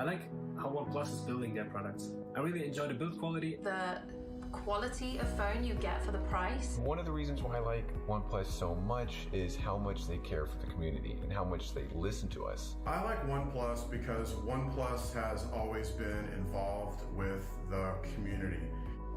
I like how OnePlus is building their products. I really enjoy the build quality. The quality of phone you get for the price. One of the reasons why I like OnePlus so much is how much they care for the community and how much they listen to us. I like OnePlus because OnePlus has always been involved with the community.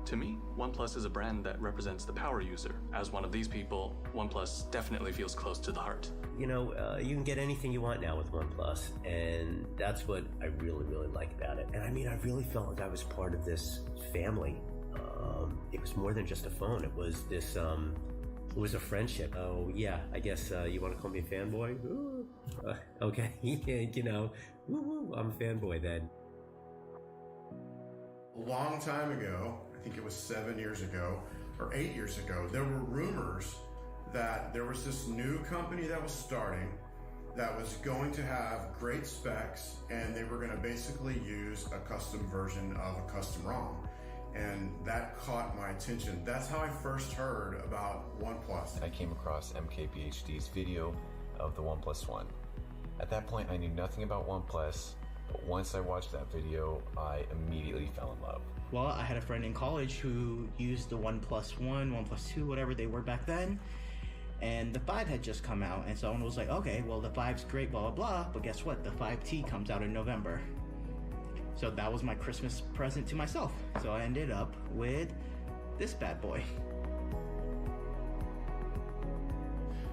To me, OnePlus is a brand that represents the power user. As one of these people, OnePlus definitely feels close to the heart. You know, you can get anything you want now with OnePlus, and that's what I really, really like about it. And I mean, I really felt like I was part of this family. It was more than just a phone. It was this, it was a friendship. Oh, yeah, I guess you want to call me a fanboy? Okay, you know, I'm a fanboy then. A long time ago, I think it was 7 years ago or 8 years ago, there were rumors that there was this new company that was starting that was going to have great specs, and they were going to basically use a custom version of a custom ROM. And that caught my attention. That's how I first heard about OnePlus. I came across MKBHD's video of the OnePlus One. At that point, I knew nothing about OnePlus, but once I watched that video, I immediately fell in love. Well, I had a friend in college who used the OnePlus One, OnePlus Two, whatever they were back then, and the 5 had just come out, and someone was like, okay, well, the 5's great, blah, blah, blah, but guess what? The 5T comes out in November. So that was my Christmas present to myself. So I ended up with this bad boy.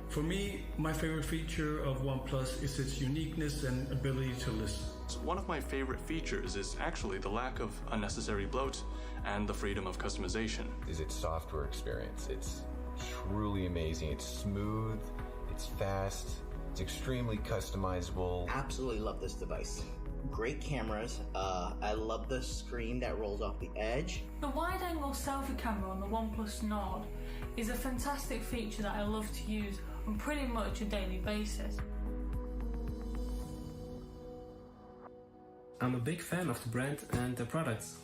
For me, my favorite feature of OnePlus is its uniqueness and ability to listen. One of my favorite features is actually the lack of unnecessary bloat and the freedom of customization. Is its software experience. It's truly amazing. It's smooth, it's fast, it's extremely customizable. Absolutely love this device. Great cameras. I love the screen that rolls off the edge. The wide-angle selfie camera on the OnePlus Nord is a fantastic feature that I love to use on pretty much a daily basis. I'm a big fan of the brand and the products.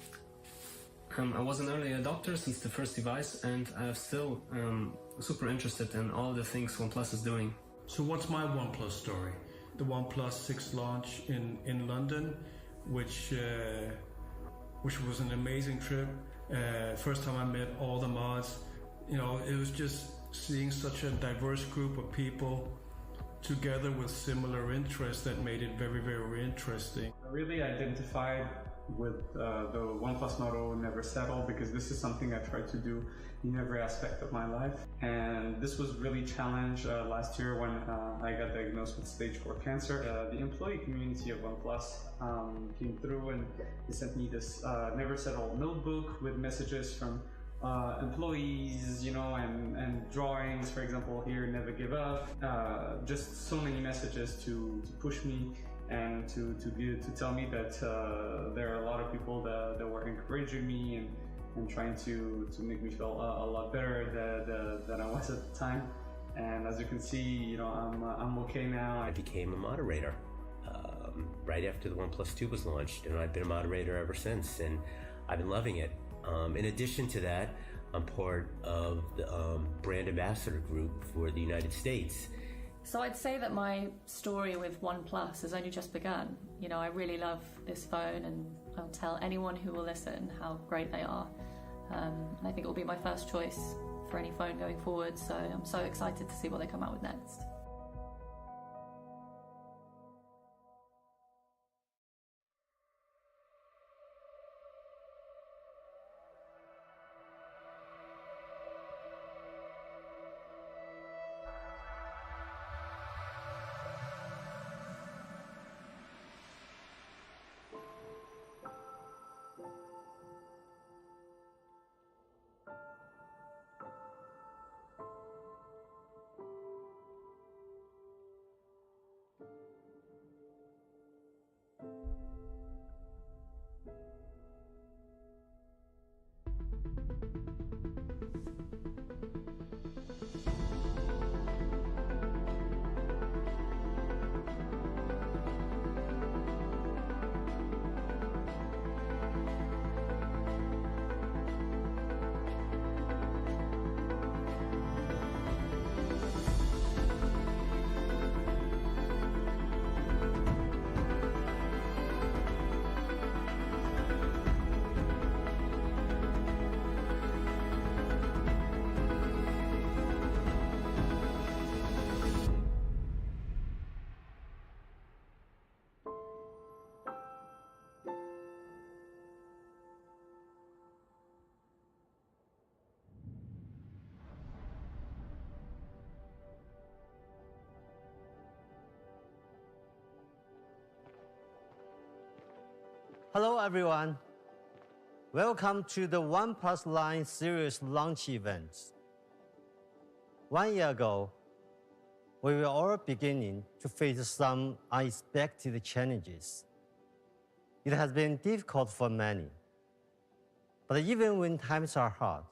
I was an early adopter since the first device, and I'm still super interested in all the things OnePlus is doing. So what's my OnePlus story? The OnePlus 6 launch in London, which was an amazing trip. First time I met all the mods. You know, it was just seeing such a diverse group of people together with similar interests that made it very, very interesting. I really identified with the OnePlus motto, never settle, because this is something I try to do in every aspect of my life. And this was really challenged last year when I got diagnosed with stage 4 cancer. The employee community of OnePlus came through and they sent me this never settle notebook with messages from employees, you know, and drawings, for example, here, never give up. Just so many messages to push me and to tell me that there are a lot of people that were encouraging me and trying to make me feel a lot better than I was at the time. And as you can see, you know, I'm okay now. I became a moderator right after the OnePlus 2 was launched, and I've been a moderator ever since, and I've been loving it. In addition to that, I'm part of the brand ambassador group for the United States. So I'd say that my story with OnePlus has only just begun. You know, I really love this phone, and I'll tell anyone who will listen how great they are. I think it will be my first choice for any phone going forward, so I'm so excited to see what they come out with next. Hello everyone. Welcome to the OnePlus Line series launch event. 1 year ago, we were all beginning to face some unexpected challenges. It has been difficult for many. But even when times are hard,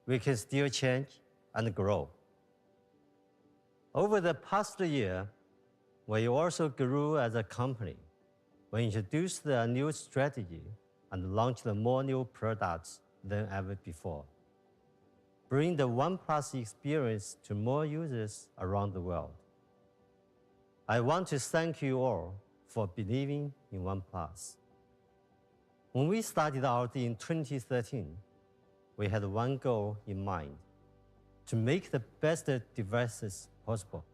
we can still change and grow. Over the past year, we also grew as a company. We introduced a new strategy and launched more new products than ever before. Bring the OnePlus experience to more users around the world. I want to thank you all for believing in OnePlus. When we started out in 2013, we had one goal in mind: to make the best devices possible.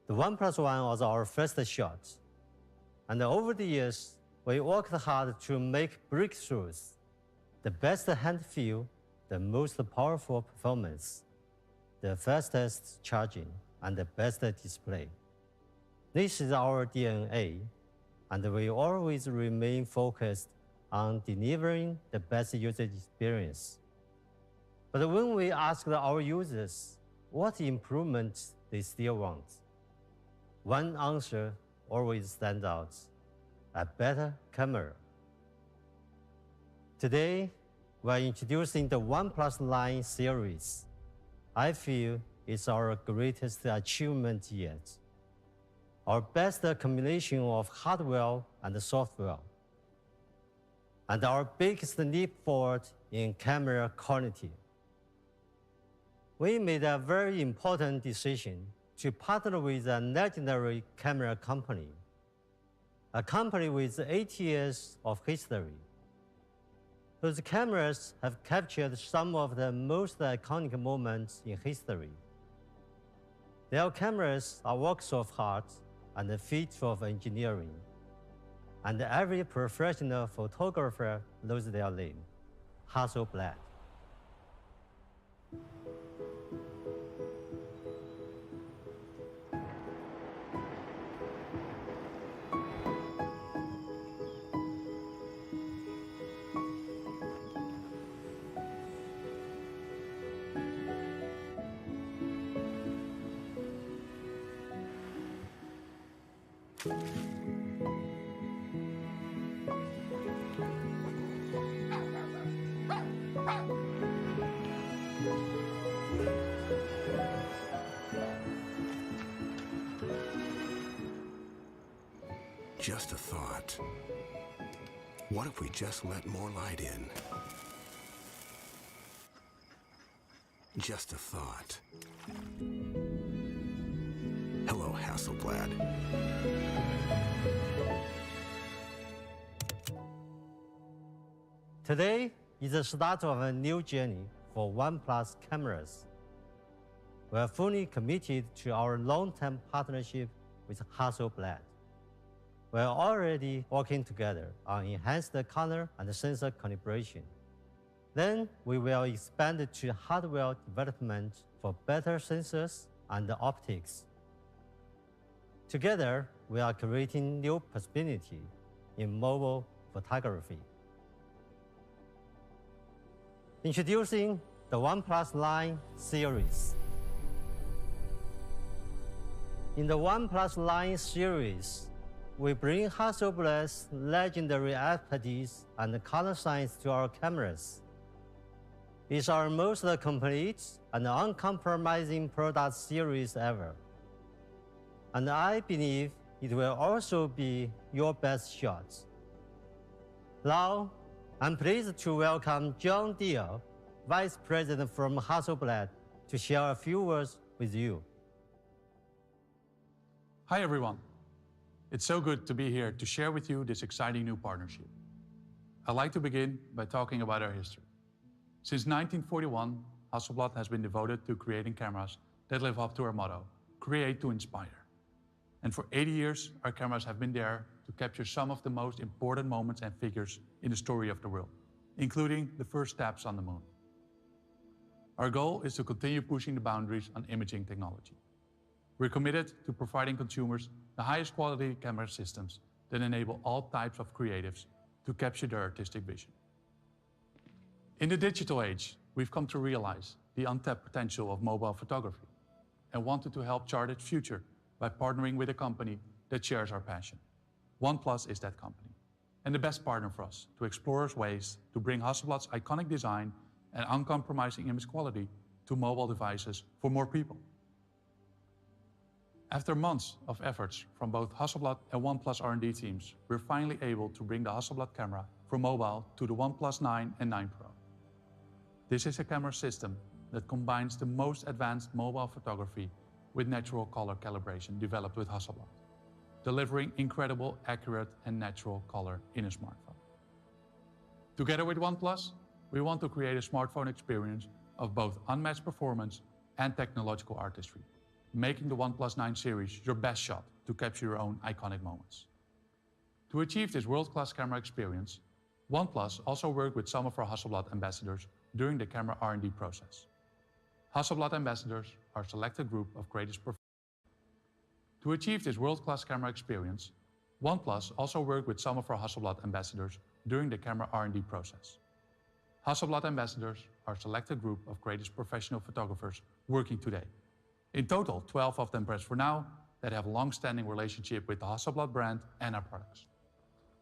The OnePlus One was our first shot, and over the years, we worked hard to make breakthroughs: the best hand feel, the most powerful performance, the fastest charging, and the best display. This is our DNA, and we always remain focused on delivering the best user experience. But when we asked our users what improvements they still want, one answer always stands out: a better camera. Today, we are introducing the OnePlus Line series. I feel it's our greatest achievement yet. Our best combination of hardware and software, and our biggest leap forward in camera quality. We made a very important decision to partner with a legendary camera company, a company with 80 years of history, whose cameras have captured some of the most iconic moments in history. Their cameras are works of art and a feat of engineering, and every professional photographer knows their name: Hasselblad. Just a thought. What if we just let more light in? Just a thought. Hello, Hasselblad. Today is the start of a new journey for OnePlus cameras. We are fully committed to our long-term partnership with Hasselblad. We are already working together on enhanced color and sensor calibration. Then we will expand to hardware development for better sensors and optics. Together, we are creating new possibility in mobile photography. Introducing the OnePlus Line series. In the OnePlus Line series, we bring Hasselblad's legendary expertise and color science to our cameras. It's our most complete and uncompromising product series ever. And I believe it will also be your best shot. Now, I'm pleased to welcome John Deere, Vice President from Hasselblad, to share a few words with you. Hi everyone. It's so good to be here to share with you this exciting new partnership. I'd like to begin by talking about our history. Since 1941, Hasselblad has been devoted to creating cameras that live up to our motto, create to inspire. And for 80 years, our cameras have been there to capture some of the most important moments and figures in the story of the world, including the first steps on the moon. Our goal is to continue pushing the boundaries on imaging technology. We're committed to providing consumers the highest quality camera systems that enable all types of creatives to capture their artistic vision. In the digital age, we've come to realize the untapped potential of mobile photography and wanted to help chart its future by partnering with a company that shares our passion. OnePlus is that company, and the best partner for us to explore ways to bring Hasselblad's iconic design and uncompromising image quality to mobile devices for more people. After months of efforts from both Hasselblad and OnePlus R&D teams, we're finally able to bring the Hasselblad camera for mobile to the OnePlus 9 and 9 Pro. This is a camera system that combines the most advanced mobile photography with natural color calibration developed with Hasselblad, delivering incredible, accurate, and natural color in a smartphone. Together with OnePlus, we want to create a smartphone experience of both unmatched performance and technological artistry, making the OnePlus 9 series your best shot to capture your own iconic moments. To achieve this world-class camera experience, OnePlus also worked with some of our Hasselblad ambassadors during the camera R&D process. Hasselblad ambassadors are a selected group of greatest professionals. To achieve this world-class camera experience, OnePlus also worked with some of our Hasselblad ambassadors during the camera R&D process. Hasselblad ambassadors are a selected group of greatest professional photographers working today. In total, 12 of them press for now that have a long-standing relationship with the Hasselblad brand and our products.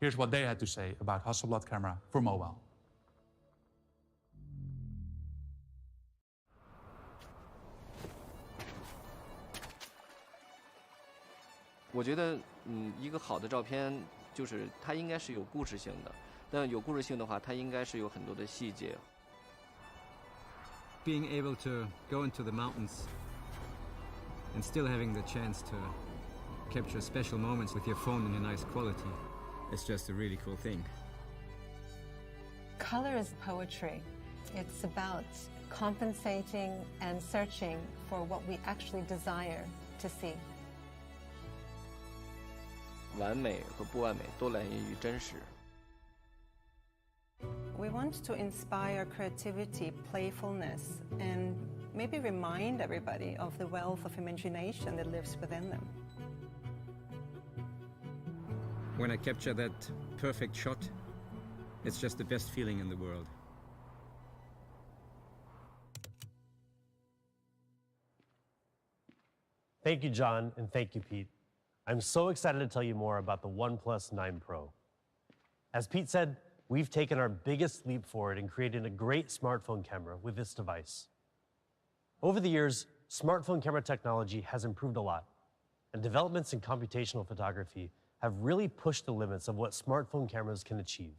Here's what they had to say about Hasselblad camera for mobile. 我觉得，一个好的照片就是它应该是有故事性的，但有故事性的话，它应该是有很多的细节。Being able to go into the mountains and still having the chance to capture special moments with your phone in a nice quality is just a really cool thing. Color is poetry. It's about compensating and searching for what we actually desire to see. 完美和不完美都来源于真实。 We want to inspire creativity, playfulness, and maybe remind everybody of the wealth of imagination that lives within them. When I capture that perfect shot, it's just the best feeling in the world. Thank you, John, and thank you, Pete. I'm so excited to tell you more about the OnePlus 9 Pro. As Pete said, we've taken our biggest leap forward in creating a great smartphone camera with this device. Over the years, smartphone camera technology has improved a lot, and developments in computational photography have really pushed the limits of what smartphone cameras can achieve.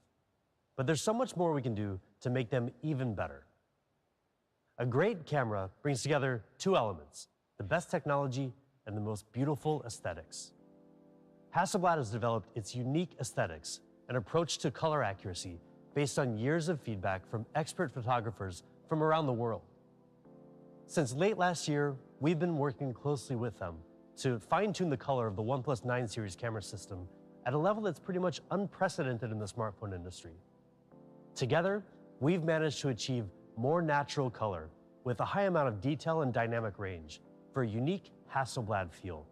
But there's so much more we can do to make them even better. A great camera brings together two elements: the best technology and the most beautiful aesthetics. Hasselblad has developed its unique aesthetics, an approach to color accuracy based on years of feedback from expert photographers from around the world. Since late last year, we've been working closely with them to fine-tune the color of the OnePlus 9 series camera system at a level that's pretty much unprecedented in the smartphone industry. Together, we've managed to achieve more natural color with a high amount of detail and dynamic range for a unique Hasselblad feel.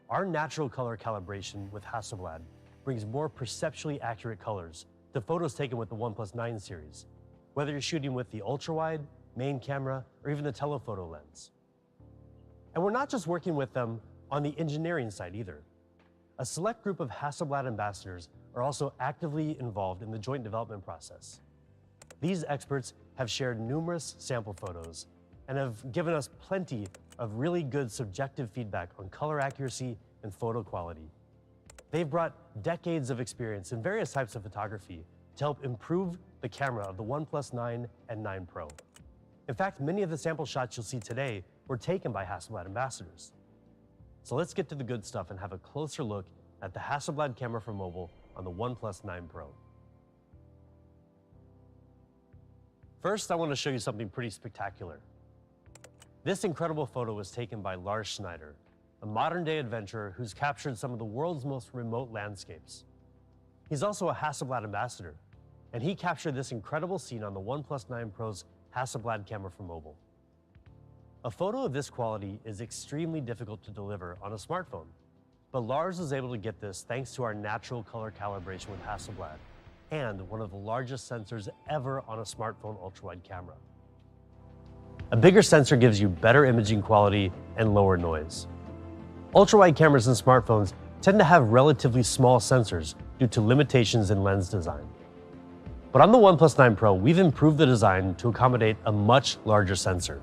Our natural color calibration with Hasselblad brings more perceptually accurate colors to photos taken with the OnePlus 9 series, whether you're shooting with the ultra-wide, main camera, or even the telephoto lens. And we're not just working with them on the engineering side either. A select group of Hasselblad ambassadors are also actively involved in the joint development process. These experts have shared numerous sample photos and have given us plenty of really good subjective feedback on color accuracy and photo quality. They've brought decades of experience in various types of photography to help improve the camera of the OnePlus 9 and 9 Pro. In fact, many of the sample shots you'll see today were taken by Hasselblad ambassadors. So let's get to the good stuff and have a closer look at the Hasselblad camera for mobile on the OnePlus 9 Pro. First, I want to show you something pretty spectacular. This incredible photo was taken by Lars Schneider, a modern-day adventurer who's captured some of the world's most remote landscapes. He's also a Hasselblad ambassador, and he captured this incredible scene on the OnePlus 9 Pro's Hasselblad camera for mobile. A photo of this quality is extremely difficult to deliver on a smartphone. But Lars was able to get this thanks to our natural color calibration with Hasselblad and one of the largest sensors ever on a smartphone ultra-wide camera. A bigger sensor gives you better imaging quality and lower noise. Ultra-wide cameras in smartphones tend to have relatively small sensors due to limitations in lens design. But on the OnePlus 9 Pro, we've improved the design to accommodate a much larger sensor.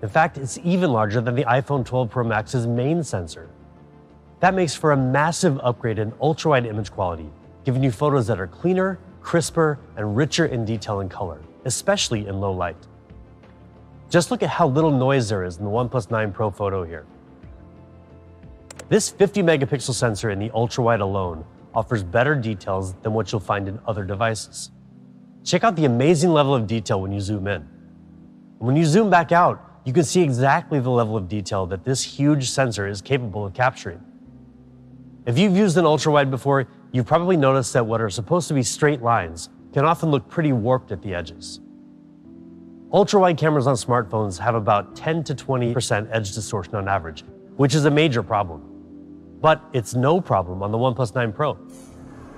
In fact, it's even larger than the iPhone 12 Pro Max's main sensor. That makes for a massive upgrade in ultra-wide image quality, giving you photos that are cleaner, crisper, and richer in detail and color, especially in low light. Just look at how little noise there is in the OnePlus 9 Pro photo here. This 50 megapixel sensor in the ultra-wide alone offers better details than what you'll find in other devices. Check out the amazing level of detail when you zoom in. When you zoom back out, you can see exactly the level of detail that this huge sensor is capable of capturing. If you've used an ultra-wide before, you've probably noticed that what are supposed to be straight lines can often look pretty warped at the edges. Ultra-wide cameras on smartphones have about 10 to 20% edge distortion on average, which is a major problem. But it's no problem on the OnePlus 9 Pro.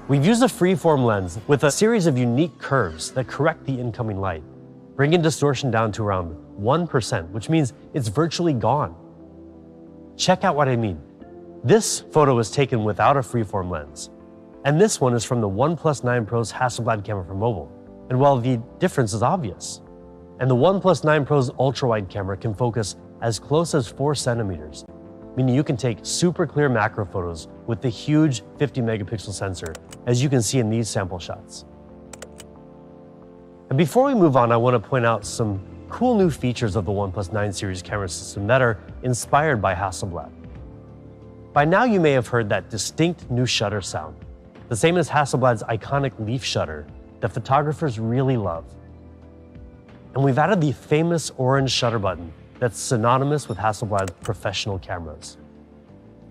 We've used a freeform lens with a series of unique curves that correct the incoming light, bringing distortion down to around 1%, which means it's virtually gone. Check out what I mean. This photo was taken without a freeform lens, and this one is from the OnePlus 9 Pro's Hasselblad camera for mobile. And while the difference is obvious, and the OnePlus 9 Pro's ultra-wide camera can focus as close as 4 centimeters, meaning you can take super clear macro photos with the huge 50 megapixel sensor, as you can see in these sample shots. And before we move on, I want to point out some cool new features of the OnePlus 9 series camera system that are inspired by Hasselblad. By now you may have heard that distinct new shutter sound, the same as Hasselblad's iconic leaf shutter that photographers really love. And we've added the famous orange shutter button that's synonymous with Hasselblad's professional cameras.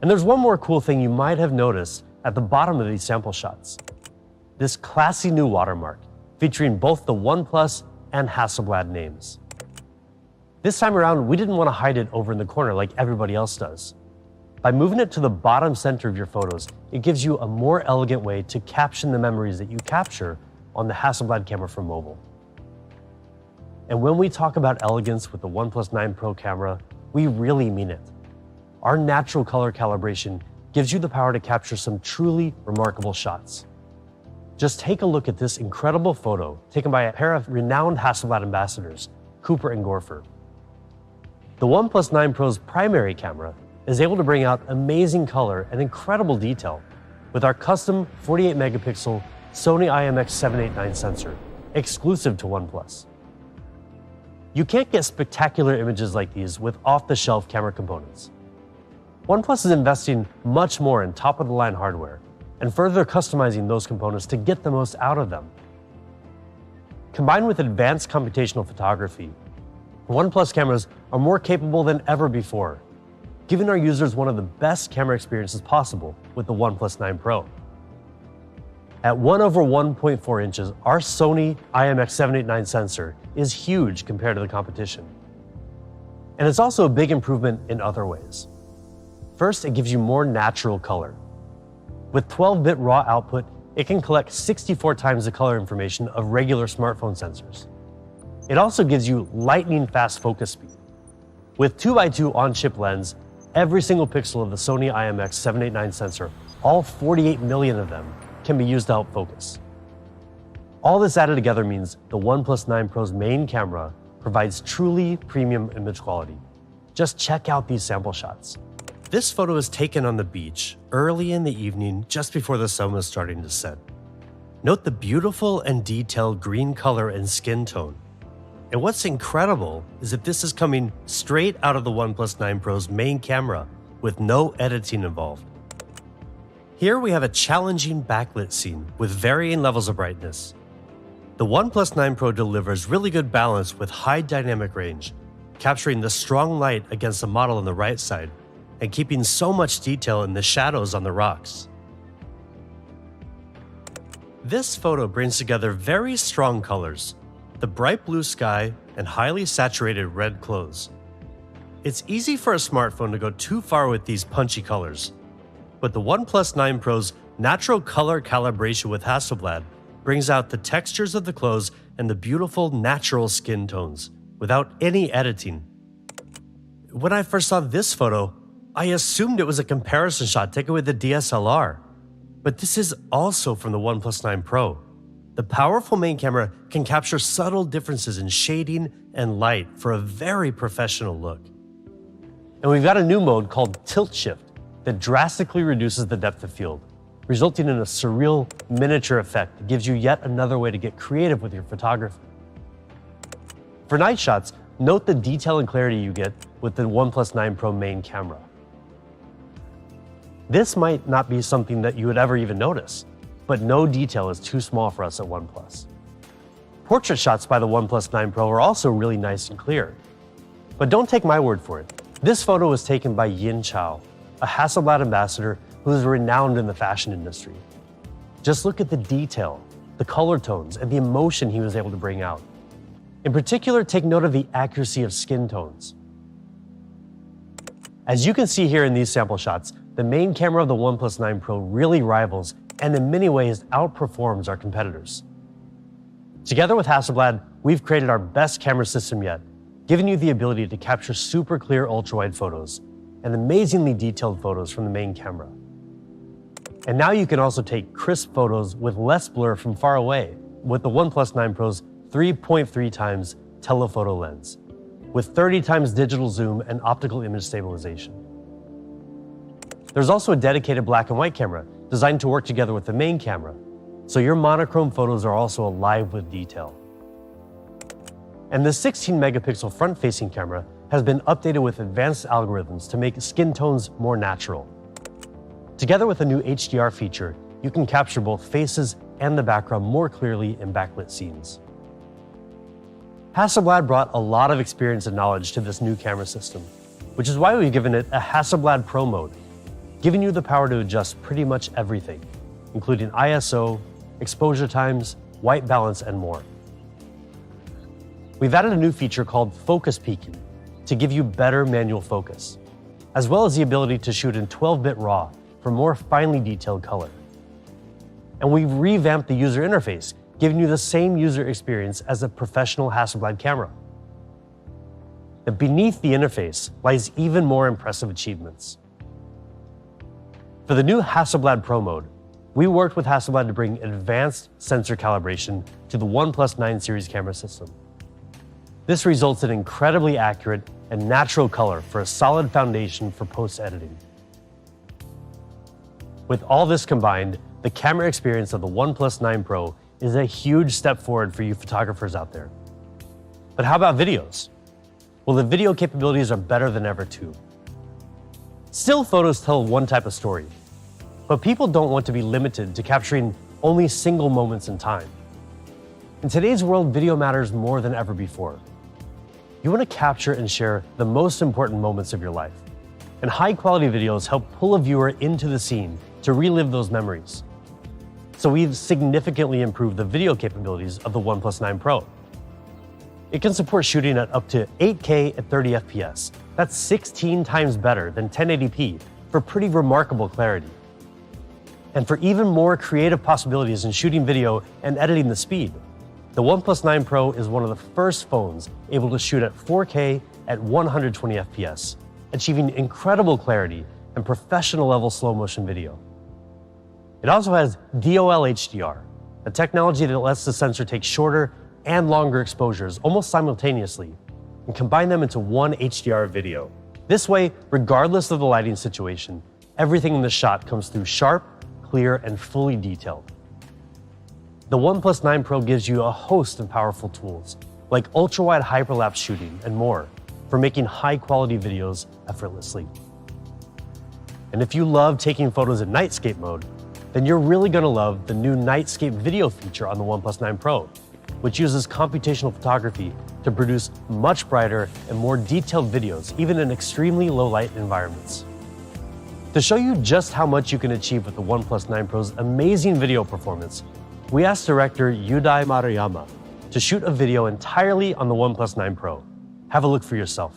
And there's one more cool thing you might have noticed at the bottom of these sample shots. This classy new watermark featuring both the OnePlus and Hasselblad names. This time around, we didn't want to hide it over in the corner like everybody else does. By moving it to the bottom center of your photos, it gives you a more elegant way to caption the memories that you capture on the Hasselblad camera for mobile. And when we talk about elegance with the OnePlus 9 Pro camera, we really mean it. Our natural color calibration gives you the power to capture some truly remarkable shots. Just take a look at this incredible photo taken by a pair of renowned Hasselblad ambassadors, Cooper and Gorfer. The OnePlus 9 Pro's primary camera is able to bring out amazing color and incredible detail with our custom 48 megapixel Sony IMX789 sensor, exclusive to OnePlus. You can't get spectacular images like these with off-the-shelf camera components. OnePlus is investing much more in top-of-the-line hardware and further customizing those components to get the most out of them. Combined with advanced computational photography, OnePlus cameras are more capable than ever before, giving our users one of the best camera experiences possible with the OnePlus 9 Pro. At 1/1.4 inches, our Sony IMX789 sensor is huge compared to the competition. And it's also a big improvement in other ways. First, it gives you more natural color. With 12-bit raw output, it can collect 64 times the color information of regular smartphone sensors. It also gives you lightning-fast focus speed. With 2x2 on-chip lens, every single pixel of the Sony IMX789 sensor, all 48 million of them, can be used to help focus. All this added together means the OnePlus 9 Pro's main camera provides truly premium image quality. Just check out these sample shots. This photo is taken on the beach early in the evening just before the sun was starting to set. Note the beautiful and detailed green color and skin tone. And what's incredible is that this is coming straight out of the OnePlus 9 Pro's main camera with no editing involved. Here we have a challenging backlit scene with varying levels of brightness. The OnePlus 9 Pro delivers really good balance with high dynamic range, capturing the strong light against the model on the right side and keeping so much detail in the shadows on the rocks. This photo brings together very strong colors, the bright blue sky and highly saturated red clothes. It's easy for a smartphone to go too far with these punchy colors, But the OnePlus 9 Pro's natural color calibration with Hasselblad brings out the textures of the clothes and the beautiful natural skin tones without any editing. When I first saw this photo, I assumed it was a comparison shot taken with the DSLR. But this is also from the OnePlus 9 Pro. The powerful main camera can capture subtle differences in shading and light for a very professional look. And we've got a new mode called Tilt Shift that drastically reduces the depth of field, resulting in a surreal miniature effect that gives you yet another way to get creative with your photography. For night shots, note the detail and clarity you get with the OnePlus 9 Pro main camera. This might not be something that you would ever even notice, but no detail is too small for us at OnePlus. Portrait shots by the OnePlus 9 Pro are also really nice and clear. But don't take my word for it. This photo was taken by Yin Chao, a Hasselblad ambassador who is renowned in the fashion industry. Just look at the detail, the color tones, and the emotion he was able to bring out. In particular, take note of the accuracy of skin tones. As you can see here in these sample shots, the main camera of the OnePlus 9 Pro really rivals and in many ways outperforms our competitors. Together with Hasselblad, we've created our best camera system yet, giving you the ability to capture super clear ultra-wide photos and amazingly detailed photos from the main camera. And now you can also take crisp photos with less blur from far away with the OnePlus 9 Pro's 3.3 times telephoto lens, with 30 times digital zoom and optical image stabilization. There's also a dedicated black and white camera designed to work together with the main camera, so your monochrome photos are also alive with detail. And the 16 megapixel front-facing camera has been updated with advanced algorithms to make skin tones more natural. Together with a new HDR feature, you can capture both faces and the background more clearly in backlit scenes. Hasselblad brought a lot of experience and knowledge to this new camera system, which is why we've given it a Hasselblad Pro mode, giving you the power to adjust pretty much everything, including ISO, exposure times, white balance, and more. We've added a new feature called Focus Peaking to give you better manual focus, as well as the ability to shoot in 12-bit RAW for more finely detailed color. And we've revamped the user interface, giving you the same user experience as a professional Hasselblad camera. But beneath the interface lies even more impressive achievements. For the new Hasselblad Pro mode, we worked with Hasselblad to bring advanced sensor calibration to the OnePlus 9 series camera system. This results in incredibly accurate and natural color for a solid foundation for post-editing. With all this combined, the camera experience of the OnePlus 9 Pro is a huge step forward for you photographers out there. But how about videos? Well, the video capabilities are better than ever too. Still photos tell one type of story, but people don't want to be limited to capturing only single moments in time. In today's world, video matters more than ever before. You want to capture and share the most important moments of your life, and high-quality videos help pull a viewer into the scene to relive those memories. So we've significantly improved the video capabilities of the OnePlus 9 Pro. It can support shooting at up to 8K at 30 FPS. That's 16 times better than 1080p for pretty remarkable clarity. And for even more creative possibilities in shooting video and editing the speed, the OnePlus 9 Pro is one of the first phones able to shoot at 4K at 120 FPS, achieving incredible clarity and professional-level slow-motion video. It also has DOL HDR, a technology that lets the sensor take shorter and longer exposures almost simultaneously and combine them into one HDR video. This way, regardless of the lighting situation, everything in the shot comes through sharp, clear, and fully detailed. The OnePlus 9 Pro gives you a host of powerful tools, like ultra-wide hyperlapse shooting and more, for making high-quality videos effortlessly. And if you love taking photos in nightscape mode, then you're really going to love the new Nightscape video feature on the OnePlus 9 Pro, which uses computational photography to produce much brighter and more detailed videos, even in extremely low-light environments. To show you just how much you can achieve with the OnePlus 9 Pro's amazing video performance, we asked director Yudai Maruyama to shoot a video entirely on the OnePlus 9 Pro. Have a look for yourself.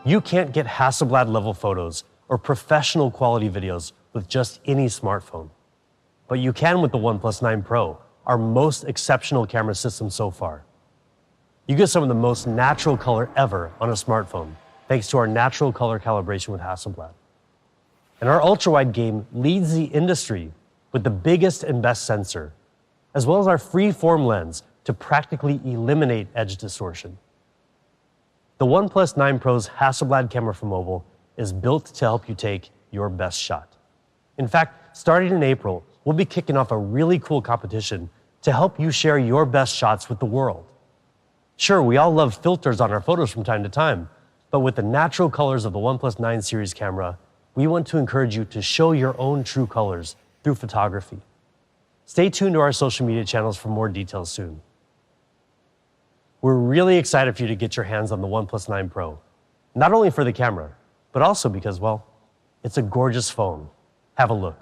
You can't get Hasselblad level photos or professional quality videos with just any smartphone. But you can with the OnePlus 9 Pro, our most exceptional camera system so far. You get some of the most natural color ever on a smartphone, thanks to our natural color calibration with Hasselblad. And our ultra-wide game leads the industry with the biggest and best sensor, as well as our free-form lens to practically eliminate edge distortion. The OnePlus 9 Pro's Hasselblad camera for mobile is built to help you take your best shot. In fact, starting in April, we'll be kicking off a really cool competition to help you share your best shots with the world. Sure, we all love filters on our photos from time to time, but with the natural colors of the OnePlus 9 series camera, we want to encourage you to show your own true colors through photography. Stay tuned to our social media channels for more details soon. We're really excited for you to get your hands on the OnePlus 9 Pro, not only for the camera, but also because, well, it's a gorgeous phone. Have a look.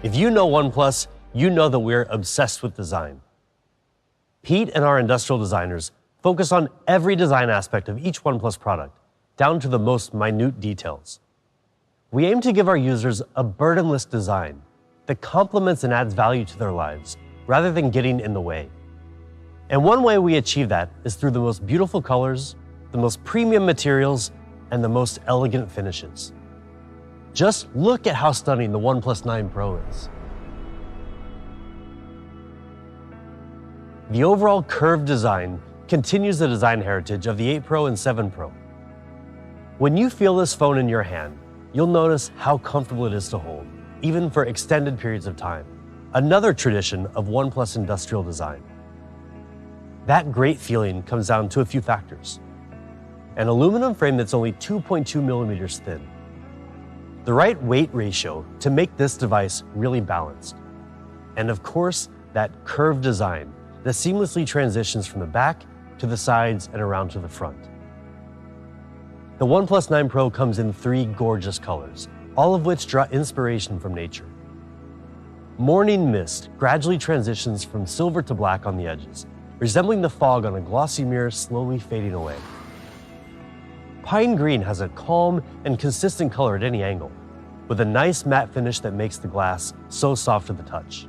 If you know OnePlus, you know that we're obsessed with design. Pete and our industrial designers focus on every design aspect of each OnePlus product, down to the most minute details. We aim to give our users a burdenless design that complements and adds value to their lives, rather than getting in the way. And one way we achieve that is through the most beautiful colors, the most premium materials, and the most elegant finishes. Just look at how stunning the OnePlus 9 Pro is. The overall curved design continues the design heritage of the 8 Pro and 7 Pro. When you feel this phone in your hand, you'll notice how comfortable it is to hold, even for extended periods of time. Another tradition of OnePlus industrial design. That great feeling comes down to a few factors. An aluminum frame that's only 2.2 millimeters thin. The right weight ratio to make this device really balanced. And of course, that curved design that seamlessly transitions from the back to the sides and around to the front. The OnePlus 9 Pro comes in 3 gorgeous colors, all of which draw inspiration from nature. Morning mist gradually transitions from silver to black on the edges, resembling the fog on a glossy mirror slowly fading away. Pine green has a calm and consistent color at any angle, with a nice matte finish that makes the glass so soft to the touch.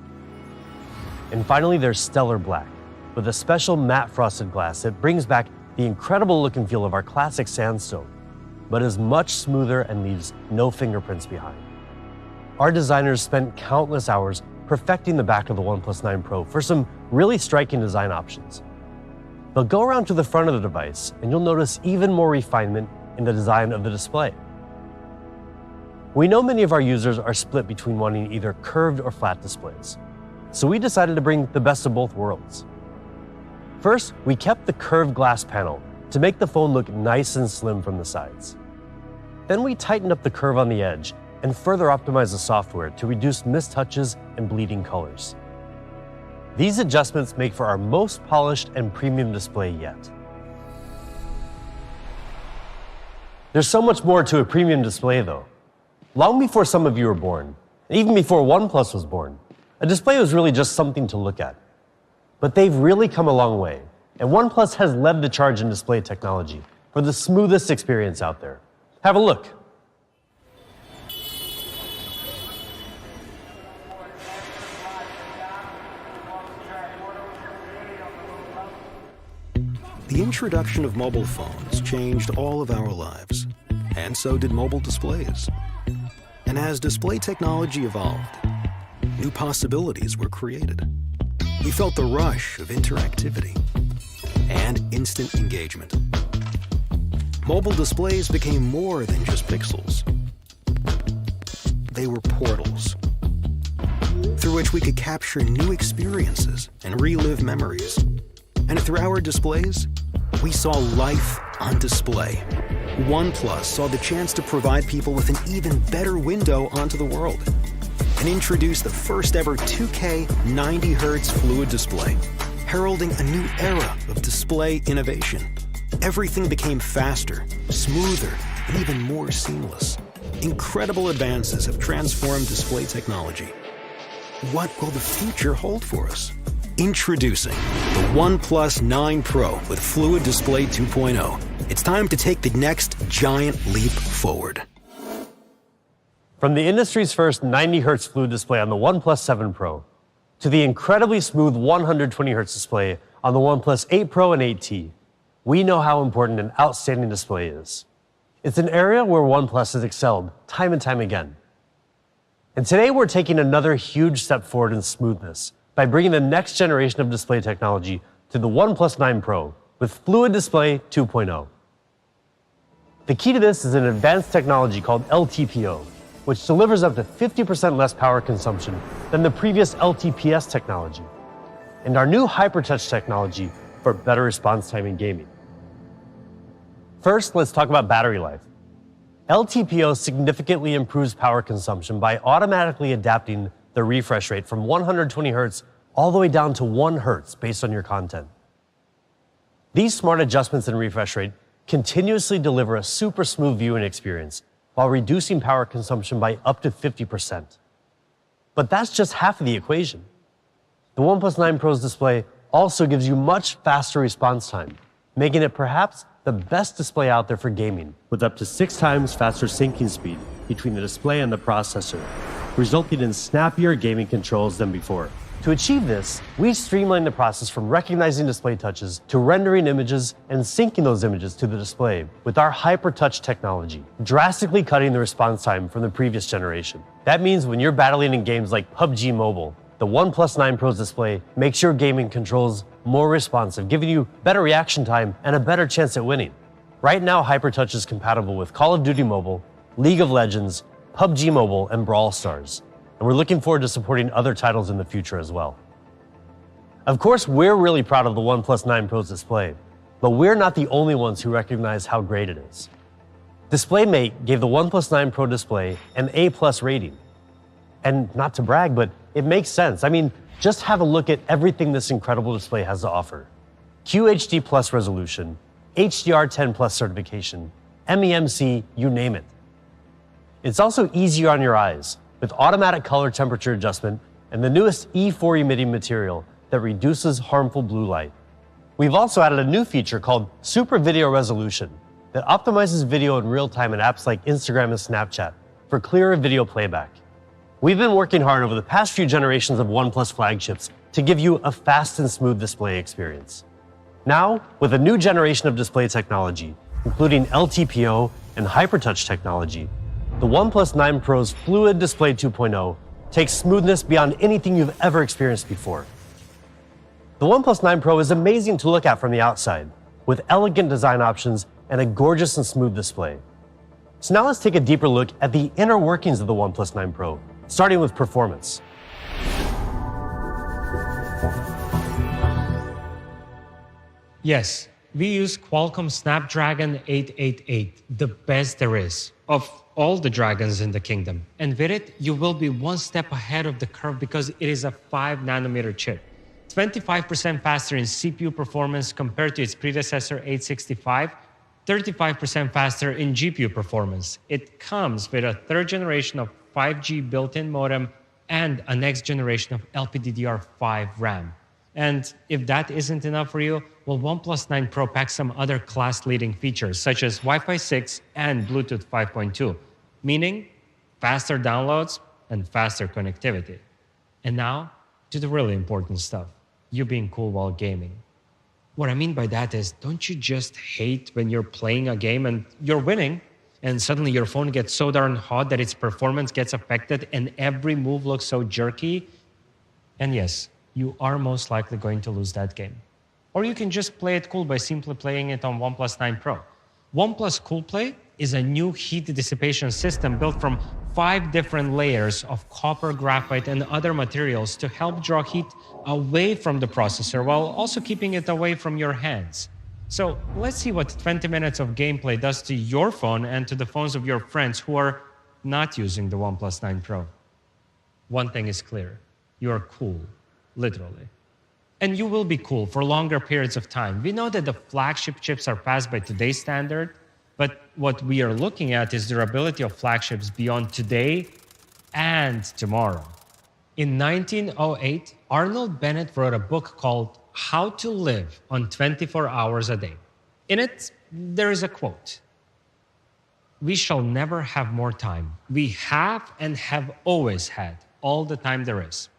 And finally, there's stellar black, with a special matte frosted glass that brings back the incredible look and feel of our classic sandstone, but is much smoother and leaves no fingerprints behind. Our designers spent countless hours perfecting the back of the OnePlus 9 Pro for some really striking design options. But go around to the front of the device and you'll notice even more refinement in the design of the display. We know many of our users are split between wanting either curved or flat displays, so we decided to bring the best of both worlds. First, we kept the curved glass panel to make the phone look nice and slim from the sides. Then we tightened up the curve on the edge and further optimized the software to reduce mistouches and bleeding colors. These adjustments make for our most polished and premium display yet. There's so much more to a premium display though. Long before some of you were born, and even before OnePlus was born, a display was really just something to look at. But they've really come a long way, and OnePlus has led the charge in display technology for the smoothest experience out there. Have a look. The introduction of mobile phones changed all of our lives, and so did mobile displays. And as display technology evolved, new possibilities were created. We felt the rush of interactivity and instant engagement. mobile displays became more than just pixels. They were portals through which we could capture new experiences and relive memories. And through our displays, we saw life on display. OnePlus saw the chance to provide people with an even better window onto the world and introduced the first ever 2K 90Hz fluid display, heralding a new era of display innovation. Everything became faster, smoother, and even more seamless. Incredible advances have transformed display technology. What will the future hold for us? Introducing the OnePlus 9 Pro with Fluid Display 2.0. It's time to take the next giant leap forward. From the industry's first 90Hz fluid display on the OnePlus 7 Pro to the incredibly smooth 120Hz display on the OnePlus 8 Pro and 8T, we know how important an outstanding display is. It's an area where OnePlus has excelled time and time again. And today we're taking another huge step forward in smoothness by bringing the next generation of display technology to the OnePlus 9 Pro with Fluid Display 2.0. The key to this is an advanced technology called LTPO, which delivers up to 50% less power consumption than the previous LTPS technology, and our new HyperTouch technology for better response time in gaming. First, let's talk about battery life. LTPO significantly improves power consumption by automatically adapting the refresh rate from 120 Hz all the way down to 1 Hz based on your content. These smart adjustments in refresh rate continuously deliver a super smooth viewing experience while reducing power consumption by up to 50%. But that's just half of the equation. The OnePlus 9 Pro's display also gives you much faster response time, making it perhaps the best display out there for gaming, with up to 6 times faster syncing speed between the display and the processor, resulting in snappier gaming controls than before. To achieve this, we streamlined the process from recognizing display touches to rendering images and syncing those images to the display with our HyperTouch technology, drastically cutting the response time from the previous generation. That means when you're battling in games like PUBG Mobile, the OnePlus 9 Pro's display makes your gaming controls more responsive, giving you better reaction time and a better chance at winning. Right now, HyperTouch is compatible with Call of Duty Mobile, League of Legends, PUBG Mobile, and Brawl Stars. And we're looking forward to supporting other titles in the future as well. Of course, we're really proud of the OnePlus 9 Pro's display, but we're not the only ones who recognize how great it is. DisplayMate gave the OnePlus 9 Pro display an A+ rating. And not to brag, but it makes sense. I mean, just have a look at everything this incredible display has to offer. QHD Plus resolution, HDR10 Plus certification, MEMC, you name it. It's also easier on your eyes, with automatic color temperature adjustment and the newest E4 emitting material that reduces harmful blue light. We've also added a new feature called Super Video Resolution that optimizes video in real time in apps like Instagram and Snapchat for clearer video playback. We've been working hard over the past few generations of OnePlus flagships to give you a fast and smooth display experience. Now, with a new generation of display technology, including LTPO and HyperTouch technology, the OnePlus 9 Pro's Fluid Display 2.0 takes smoothness beyond anything you've ever experienced before. The OnePlus 9 Pro is amazing to look at from the outside, with elegant design options and a gorgeous and smooth display. So now let's take a deeper look at the inner workings of the OnePlus 9 Pro, starting with performance. Yes, we use Qualcomm Snapdragon 888, the best there is of all the dragons in the kingdom. And with it, you will be one step ahead of the curve because it is a 5nm chip. 25% faster in CPU performance compared to its predecessor 865, 35% faster in GPU performance. It comes with a 3rd generation of 5G built-in modem and a next generation of LPDDR5 RAM. And if that isn't enough for you, well, OnePlus 9 Pro packs some other class-leading features such as Wi-Fi 6 and Bluetooth 5.2, meaning faster downloads and faster connectivity. And now to the really important stuff, you being cool while gaming. What I mean by that is, don't you just hate when you're playing a game and you're winning, and suddenly your phone gets so darn hot that its performance gets affected and every move looks so jerky? And yes, you are most likely going to lose that game. Or you can just play it cool by simply playing it on OnePlus 9 Pro. OnePlus CoolPlay is a new heat dissipation system built from 5 different layers of copper, graphite, and other materials to help draw heat away from the processor while also keeping it away from your hands. So let's see what 20 minutes of gameplay does to your phone and to the phones of your friends who are not using the OnePlus 9 Pro. One thing is clear, you are cool, literally. And you will be cool for longer periods of time. We know that the flagship chips are passed by today's standard, but what we are looking at is durability of flagships beyond today and tomorrow. In 1908, Arnold Bennett wrote a book called How to Live on 24 Hours a Day. In it, there is a quote: "We shall never have more time. We have and have always had all the time there is."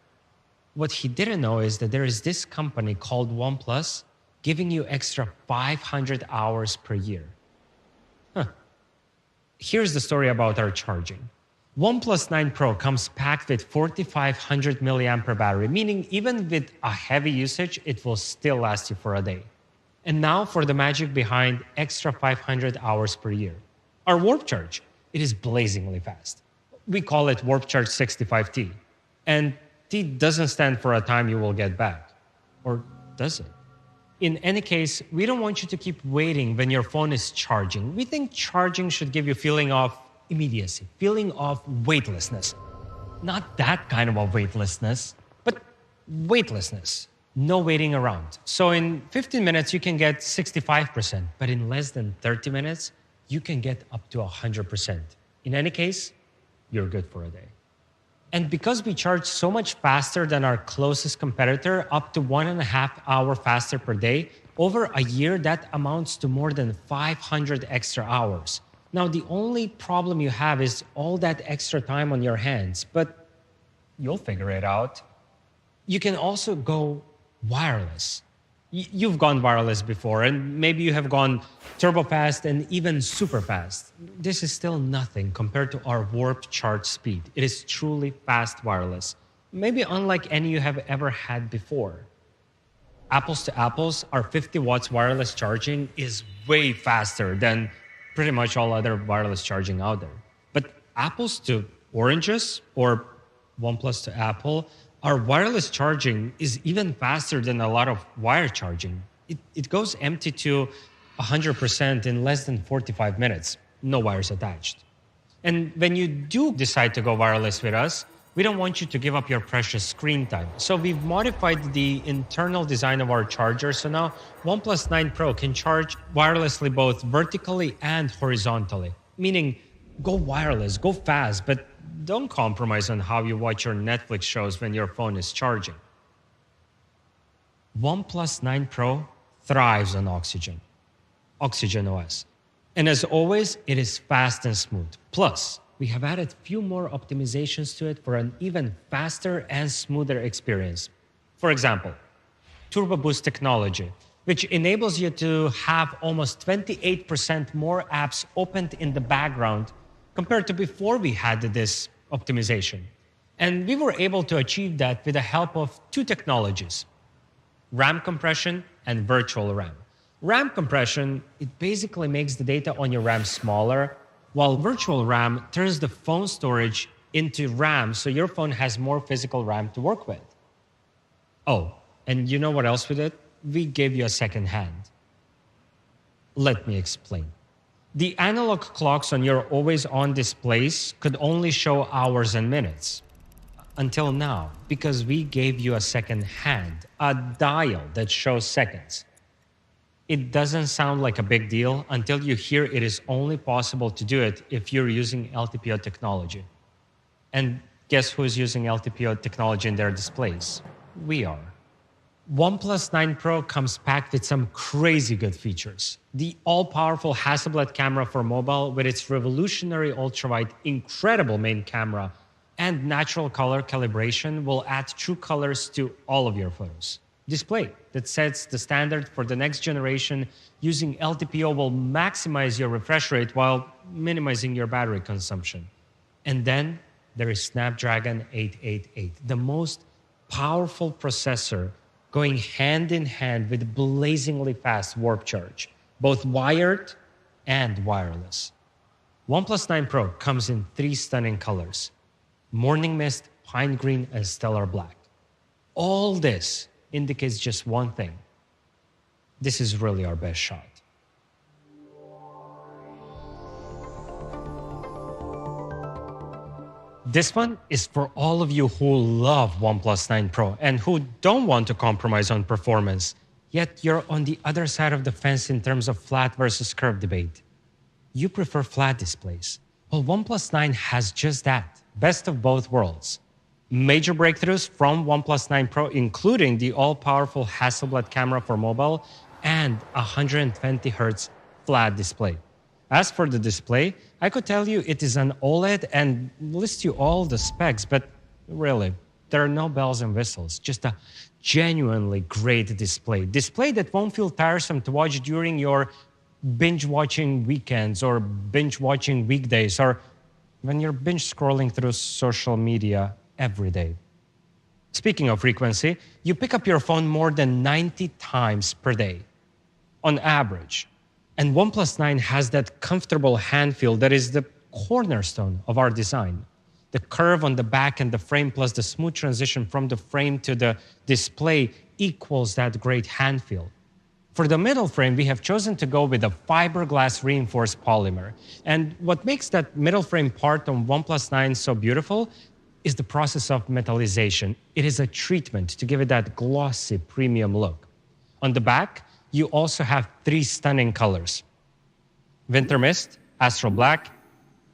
What he didn't know is that there is this company called OnePlus giving you extra 500 hours per year. Here's the story about our charging. OnePlus 9 Pro comes packed with 4500 milliampere battery, meaning even with a heavy usage, it will still last you for a day. And now for the magic behind extra 500 hours per year. Our Warp Charge, it is blazingly fast. We call it Warp Charge 65T. And T doesn't stand for a time you will get back. Or does it? In any case, we don't want you to keep waiting when your phone is charging. We think charging should give you a feeling of immediacy, feeling of weightlessness. Not that kind of a weightlessness, but weightlessness. No waiting around. So in 15 minutes, you can get 65%, but in less than 30 minutes, you can get up to 100%. In any case, you're good for a day. And because we charge so much faster than our closest competitor, up to 1.5 hours faster per day, over a year, that amounts to more than 500 extra hours. Now, the only problem you have is all that extra time on your hands, but you'll figure it out. You can also go wireless. You've gone wireless before, and maybe you have gone turbo fast and even super fast. This is still nothing compared to our Warp Charge speed. It is truly fast wireless, maybe unlike any you have ever had before. Apples to apples, our 50 watts wireless charging is way faster than pretty much all other wireless charging out there. But apples to oranges, or OnePlus to Apple, our wireless charging is even faster than a lot of wire charging. It goes empty to 100% in less than 45 minutes, no wires attached. And when you do decide to go wireless with us, we don't want you to give up your precious screen time. So we've modified the internal design of our charger, so now OnePlus 9 Pro can charge wirelessly both vertically and horizontally, meaning go wireless, go fast, but don't compromise on how you watch your Netflix shows when your phone is charging. OnePlus 9 Pro thrives on Oxygen, Oxygen OS. And as always, it is fast and smooth. Plus, we have added a few more optimizations to it for an even faster and smoother experience. For example, Turbo Boost technology, which enables you to have almost 28% more apps opened in the background compared to before we had this optimization. And we were able to achieve that with the help of 2 technologies, RAM compression and virtual RAM. RAM compression, it basically makes the data on your RAM smaller, while virtual RAM turns the phone storage into RAM so your phone has more physical RAM to work with. Oh, and you know what else we did? We gave you a second hand. Let me explain. The analog clocks on your always-on displays could only show hours and minutes. Until now, because we gave you a second hand, a dial that shows seconds. It doesn't sound like a big deal until you hear it is only possible to do it if you're using LTPO technology. And guess who's using LTPO technology in their displays? We are. OnePlus 9 Pro comes packed with some crazy good features. The all-powerful Hasselblad camera for mobile with its revolutionary ultrawide, incredible main camera, and natural color calibration will add true colors to all of your photos. Display that sets the standard for the next generation using LTPO will maximize your refresh rate while minimizing your battery consumption. And then there is Snapdragon 888, the most powerful processor going hand in hand with blazingly fast Warp Charge, both wired and wireless. OnePlus 9 Pro comes in 3 stunning colors: Morning Mist, Pine Green, and Stellar Black. All this indicates just one thing: this is really our best shot. This one is for all of you who love OnePlus 9 Pro and who don't want to compromise on performance, yet you're on the other side of the fence in terms of flat versus curved debate. You prefer flat displays. Well, OnePlus 9 has just that, best of both worlds. Major breakthroughs from OnePlus 9 Pro, including the all-powerful Hasselblad camera for mobile and a 120Hz flat display. As for the display, I could tell you it is an OLED and list you all the specs, but really, there are no bells and whistles, just a genuinely great display. Display that won't feel tiresome to watch during your binge-watching weekends or binge-watching weekdays, or when you're binge-scrolling through social media every day. Speaking of frequency, you pick up your phone more than 90 times per day, on average. And OnePlus 9 has that comfortable hand feel that is the cornerstone of our design. The curve on the back and the frame plus the smooth transition from the frame to the display equals that great hand feel. For the middle frame, we have chosen to go with a fiberglass reinforced polymer. And what makes that middle frame part on OnePlus 9 so beautiful is the process of metallization. It is a treatment to give it that glossy premium look. On the back, you also have 3 stunning colors: Winter Mist, Astral Black,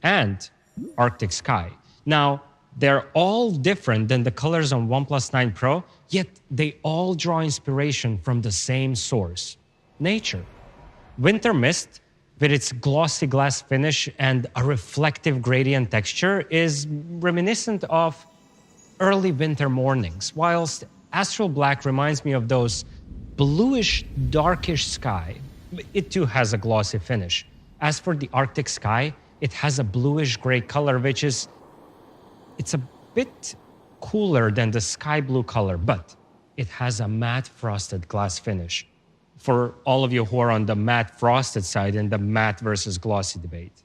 and Arctic Sky. Now, they're all different than the colors on OnePlus 9 Pro, yet they all draw inspiration from the same source: nature. Winter Mist, with its glossy glass finish and a reflective gradient texture, is reminiscent of early winter mornings, whilst Astral Black reminds me of those bluish, darkish sky. It too has a glossy finish. As for the Arctic Sky, it has a bluish gray color, which is, it's a bit cooler than the sky blue color, but it has a matte frosted glass finish. For all of you who are on the matte frosted side in the matte versus glossy debate.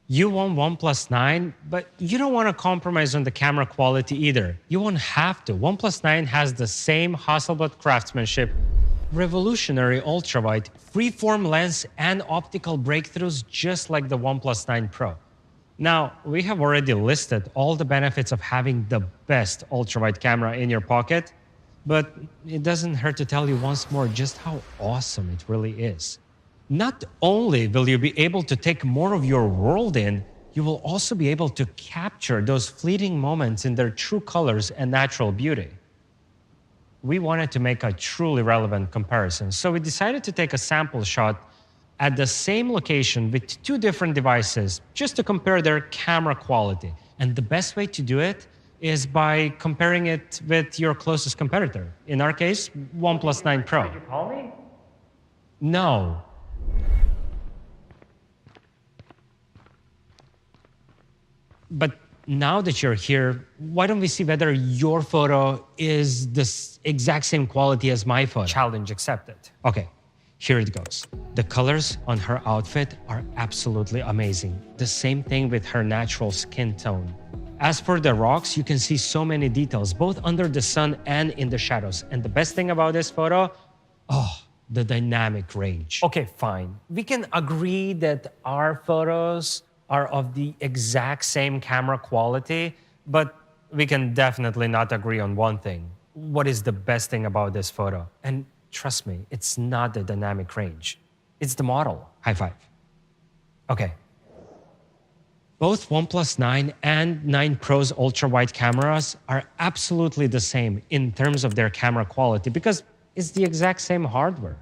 You want OnePlus 9, but you don't want to compromise on the camera quality either. You won't have to. OnePlus 9 has the same Hasselblad craftsmanship, revolutionary ultrawide, freeform lens, and optical breakthroughs just like the OnePlus 9 Pro. Now, we have already listed all the benefits of having the best ultrawide camera in your pocket, but it doesn't hurt to tell you once more just how awesome it really is. Not only will you be able to take more of your world in, you will also be able to capture those fleeting moments in their true colors and natural beauty. We wanted to make a truly relevant comparison, so we decided to take a sample shot at the same location with 2 different devices just to compare their camera quality. And the best way to do it is by comparing it with your closest competitor. In our case, OnePlus 9 Pro. Did you call me? No. But now that you're here, why don't we see whether your photo is the exact same quality as my photo? Challenge accepted. Okay, here it goes. The colors on her outfit are absolutely amazing. The same thing with her natural skin tone. As for the rocks, you can see so many details, both under the sun and in the shadows. And the best thing about this photo, the dynamic range. Okay, fine. We can agree that our photos are of the exact same camera quality, but we can definitely not agree on one thing. What is the best thing about this photo? And trust me, it's not the dynamic range. It's the model. High five. Okay. Both OnePlus 9 and 9 Pro's ultra-wide cameras are absolutely the same in terms of their camera quality because it's the exact same hardware.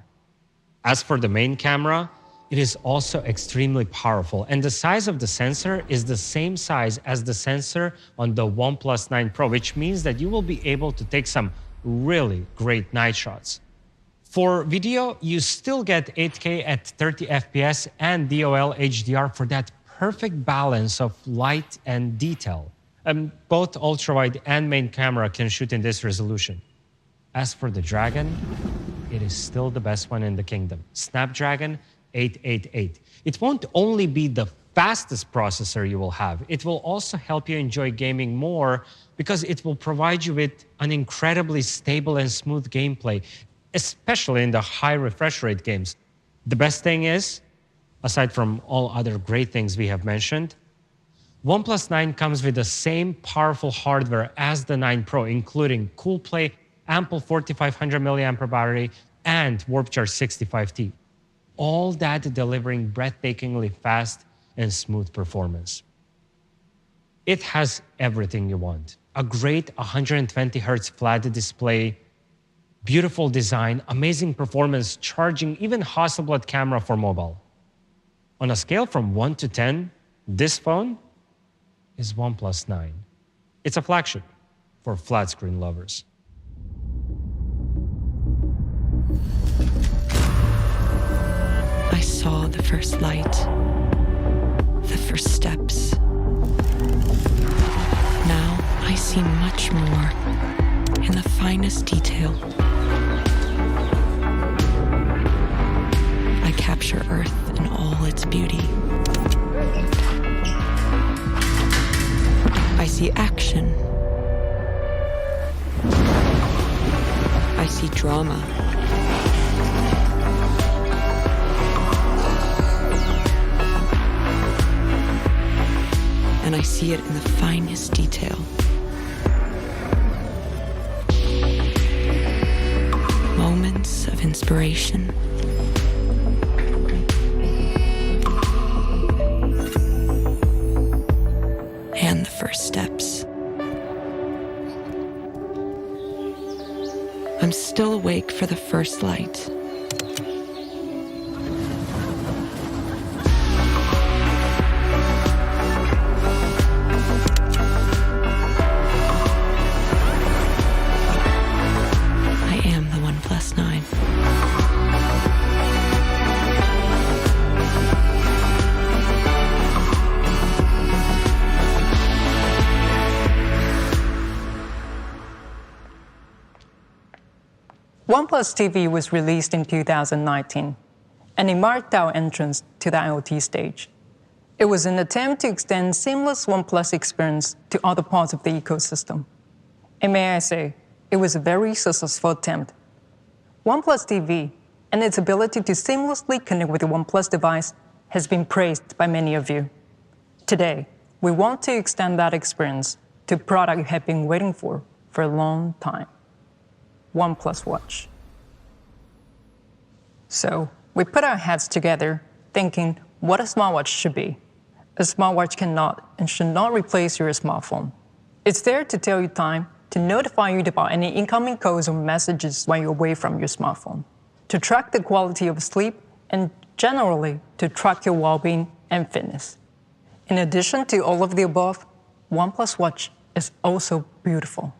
As for the main camera, it is also extremely powerful, and the size of the sensor is the same size as the sensor on the OnePlus 9 Pro, which means that you will be able to take some really great night shots. For video, you still get 8K at 30 FPS and DOL HDR for that perfect balance of light and detail. Both ultrawide and main camera can shoot in this resolution. As for the Dragon, it is still the best one in the kingdom. Snapdragon 888. It won't only be the fastest processor you will have, it will also help you enjoy gaming more because it will provide you with an incredibly stable and smooth gameplay, especially in the high refresh rate games. The best thing is, aside from all other great things we have mentioned, OnePlus 9 comes with the same powerful hardware as the 9 Pro, including CoolPlay, ample 4500 mAh battery, and Warp Charge 65T. All that delivering breathtakingly fast and smooth performance. It has everything you want. A great 120 Hz flat display, beautiful design, amazing performance, charging, even Hasselblad camera for mobile. On a scale from 1 to 10, this phone is OnePlus 9. It's a flagship for flat screen lovers. I saw the first light, the first steps. Now I see much more in the finest detail. I capture Earth in all its beauty. I see action. I see drama. And I see it in the finest detail. Moments of inspiration. And the first steps. I'm still awake for the first light. OnePlus TV was released in 2019, and it marked our entrance to the IoT stage. It was an attempt to extend seamless OnePlus experience to other parts of the ecosystem. And may I say, it was a very successful attempt. OnePlus TV and its ability to seamlessly connect with the OnePlus device has been praised by many of you. Today, we want to extend that experience to a product you have been waiting for a long time. OnePlus Watch. So we put our heads together thinking what a smartwatch should be. A smartwatch cannot and should not replace your smartphone. It's there to tell you time, to notify you about any incoming calls or messages while you're away from your smartphone, to track the quality of sleep, and generally to track your well-being and fitness. In addition to all of the above, OnePlus Watch is also beautiful.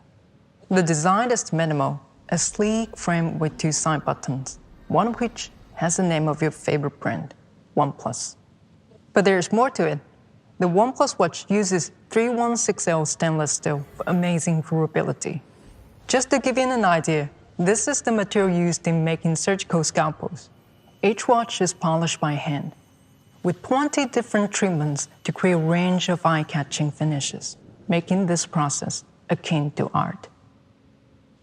The design is minimal, a sleek frame with two side buttons, one of which has the name of your favorite brand, OnePlus. But there's more to it. The OnePlus Watch uses 316L stainless steel for amazing durability. Just to give you an idea, this is the material used in making surgical scalpels. Each watch is polished by hand, with 20 different treatments to create a range of eye-catching finishes, making this process akin to art.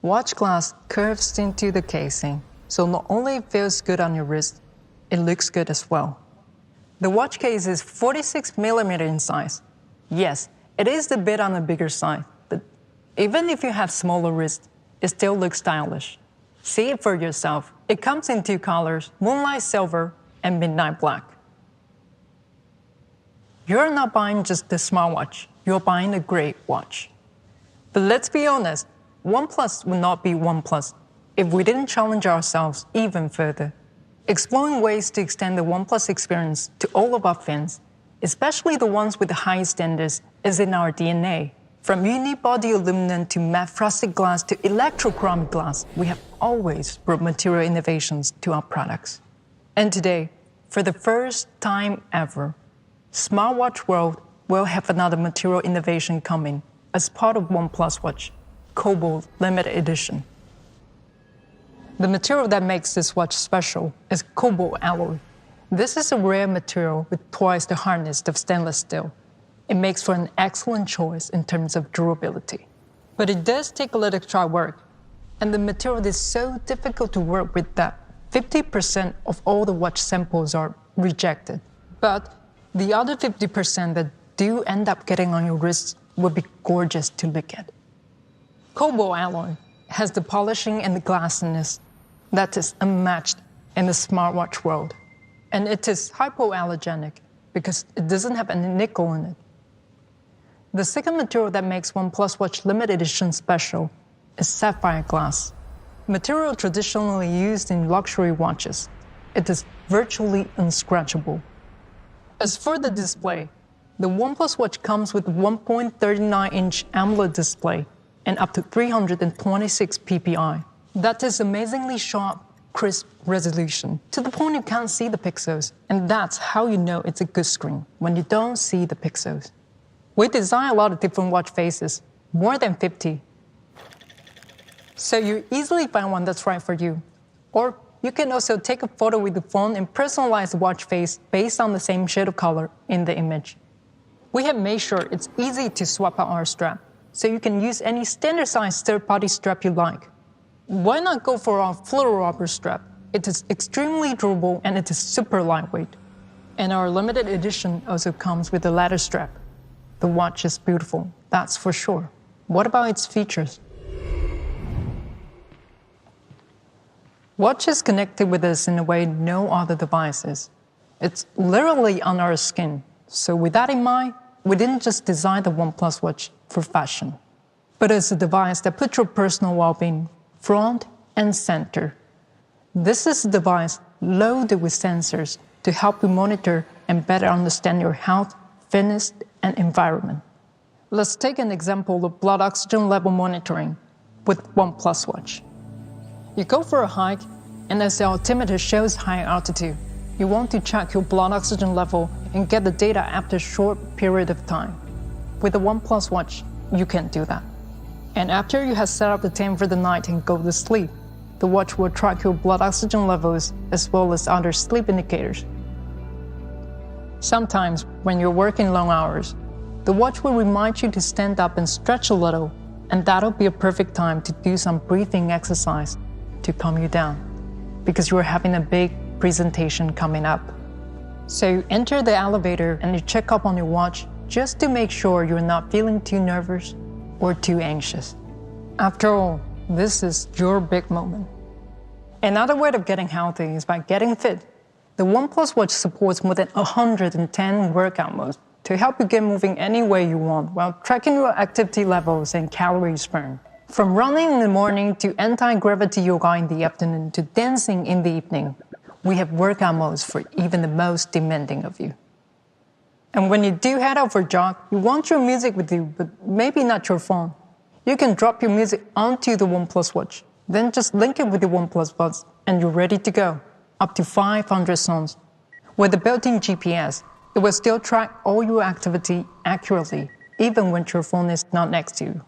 Watch glass curves into the casing, so not only it feels good on your wrist, it looks good as well. The watch case is 46mm in size. Yes, it is a bit on the bigger side, but even if you have smaller wrists, it still looks stylish. See it for yourself. It comes in two colors, Moonlight Silver and Midnight Black. You're not buying just the smartwatch, you're buying a great watch. But let's be honest, OnePlus would not be OnePlus if we didn't challenge ourselves even further. Exploring ways to extend the OnePlus experience to all of our fans, especially the ones with the highest standards, is in our DNA. From unibody aluminum to matte frosted glass to electrochromic glass, we have always brought material innovations to our products. And today, for the first time ever, Smartwatch World will have another material innovation coming as part of OnePlus Watch, Cobalt Limited Edition. The material that makes this watch special is cobalt alloy, This is a rare material with twice the hardness of stainless steel. It makes for an excellent choice in terms of durability. But it does take a little extra work, and the material is so difficult to work with that 50% of all the watch samples are rejected. But the other 50% that do end up getting on your wrists will be gorgeous to look at. Cobalt alloy has the polishing and the glassiness that is unmatched in the smartwatch world. And it is hypoallergenic because it doesn't have any nickel in it. The second material that makes OnePlus Watch limited edition special is sapphire glass, material traditionally used in luxury watches. It is virtually unscratchable. As for the display, the OnePlus Watch comes with 1.39-inch AMOLED display and up to 326 ppi. That is amazingly sharp, crisp resolution, to the point you can't see the pixels. And that's how you know it's a good screen, when you don't see the pixels. We design a lot of different watch faces, more than 50. So you easily find one that's right for you. Or you can also take a photo with the phone and personalize the watch face based on the same shade of color in the image. We have made sure it's easy to swap out our strap, so you can use any standard-sized third-party strap you like. Why not go for our fluororubber strap? It is extremely durable and it is super lightweight. And our limited edition also comes with a leather strap. The watch is beautiful, that's for sure. What about its features? Watch is connected with us in a way no other device is. It's literally on our skin. So with that in mind, we didn't just design the OnePlus Watch for fashion, but as a device that puts your personal well-being front and center. This is a device loaded with sensors to help you monitor and better understand your health, fitness, and environment. Let's take an example of blood oxygen level monitoring with OnePlus Watch. You go for a hike, and as the altimeter shows high altitude, you want to check your blood oxygen level and get the data after a short period of time. With the OnePlus Watch, you can do that. And after you have set up the time for the night and go to sleep, the watch will track your blood oxygen levels as well as other sleep indicators. Sometimes, when you're working long hours, the watch will remind you to stand up and stretch a little, and that'll be a perfect time to do some breathing exercise to calm you down, because you're having a big presentation coming up. So you enter the elevator and you check up on your watch just to make sure you're not feeling too nervous or too anxious. After all, this is your big moment. Another way of getting healthy is by getting fit. The OnePlus Watch supports more than 110 workout modes to help you get moving any way you want while tracking your activity levels and calories burned. From running in the morning to anti-gravity yoga in the afternoon to dancing in the evening, we have workout modes for even the most demanding of you. And when you do head out for a jog, you want your music with you, but maybe not your phone. You can drop your music onto the OnePlus Watch, then just link it with your OnePlus Buds, and you're ready to go. Up to 500 songs. With the built-in GPS, it will still track all your activity accurately, even when your phone is not next to you.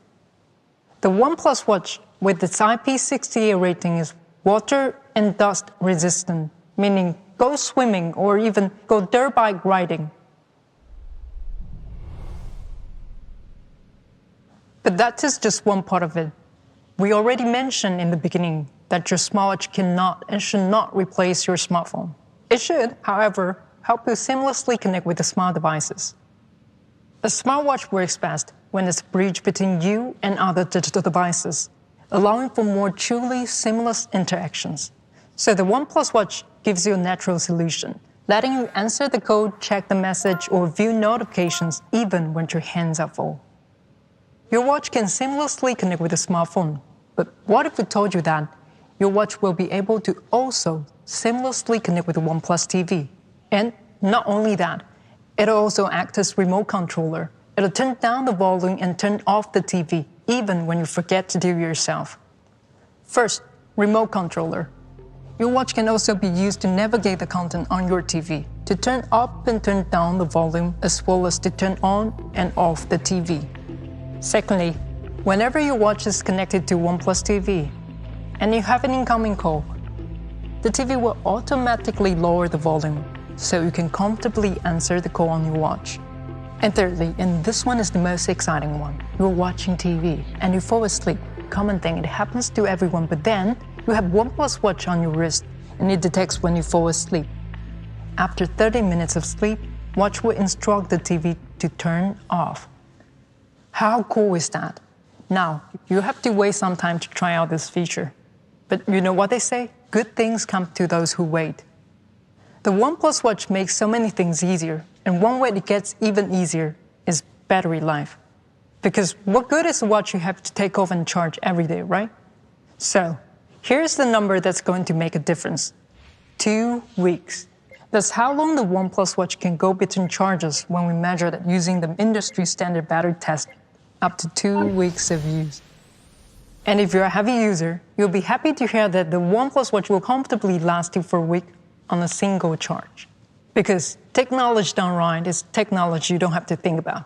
The OnePlus Watch, with its IP68 rating, is water and dust resistant, meaning go swimming or even go dirt bike riding. But that is just one part of it. We already mentioned in the beginning that your smartwatch cannot and should not replace your smartphone. It should, however, help you seamlessly connect with the smart devices. A smartwatch works best when it's a bridge between you and other digital devices, allowing for more truly seamless interactions. So the OnePlus Watch gives you a natural solution, letting you answer the code, check the message, or view notifications even when your hands are full. Your watch can seamlessly connect with a smartphone, but what if we told you that your watch will be able to also seamlessly connect with the OnePlus TV? And not only that, it'll also act as remote controller. It'll turn down the volume and turn off the TV, even when you forget to do it yourself. First, remote controller. Your watch can also be used to navigate the content on your TV, to turn up and turn down the volume, as well as to turn on and off the TV. Secondly, whenever your watch is connected to OnePlus TV and you have an incoming call, the TV will automatically lower the volume, so you can comfortably answer the call on your watch. And thirdly, and this one is the most exciting one, you're watching TV and you fall asleep. Common thing, it happens to everyone, but then you have OnePlus Watch on your wrist and it detects when you fall asleep. After 30 minutes of sleep, Watch will instruct the TV to turn off. How cool is that? Now, you have to wait some time to try out this feature. But you know what they say? Good things come to those who wait. The OnePlus Watch makes so many things easier, and one way it gets even easier is battery life. Because what good is a watch you have to take off and charge every day, right? So, here's the number that's going to make a difference. 2 weeks. That's how long the OnePlus Watch can go between charges when we measure it using the industry standard battery test, up to 2 weeks of use. And if you're a heavy user, you'll be happy to hear that the OnePlus Watch will comfortably last you for a week on a single charge. Because technology done right is technology you don't have to think about.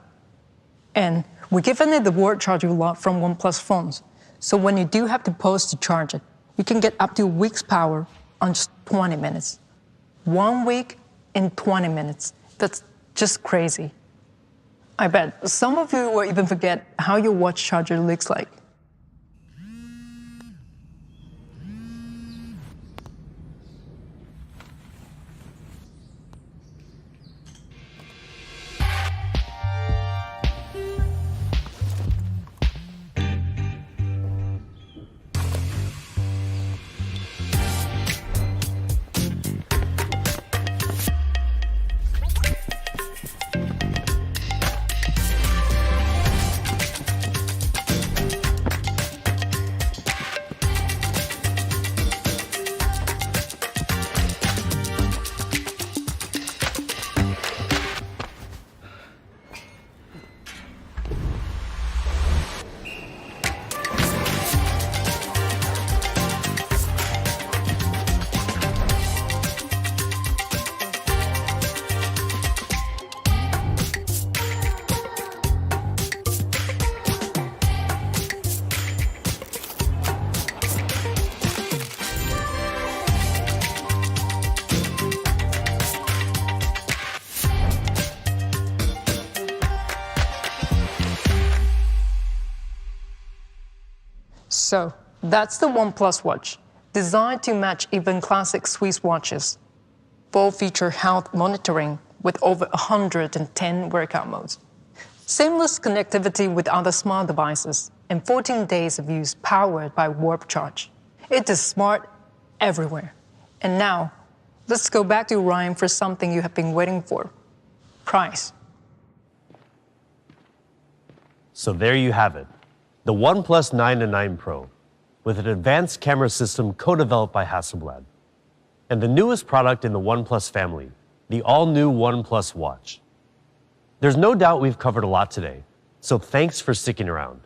And we're giving it the word charging lot from OnePlus phones. So when you do have to pause to charge it, you can get up to a week's power on just 20 minutes. 1 week in 20 minutes. That's just crazy. I bet some of you will even forget how your watch charger looks like. So, that's the OnePlus Watch, designed to match even classic Swiss watches. Full-feature health monitoring with over 110 workout modes. Seamless connectivity with other smart devices, and 14 days of use powered by Warp Charge. It is smart everywhere. And now, let's go back to Ryan for something you have been waiting for. Price. So there you have it. The OnePlus 9 and 9 Pro, with an advanced camera system co-developed by Hasselblad. And the newest product in the OnePlus family, the all-new OnePlus Watch. There's no doubt we've covered a lot today, so thanks for sticking around.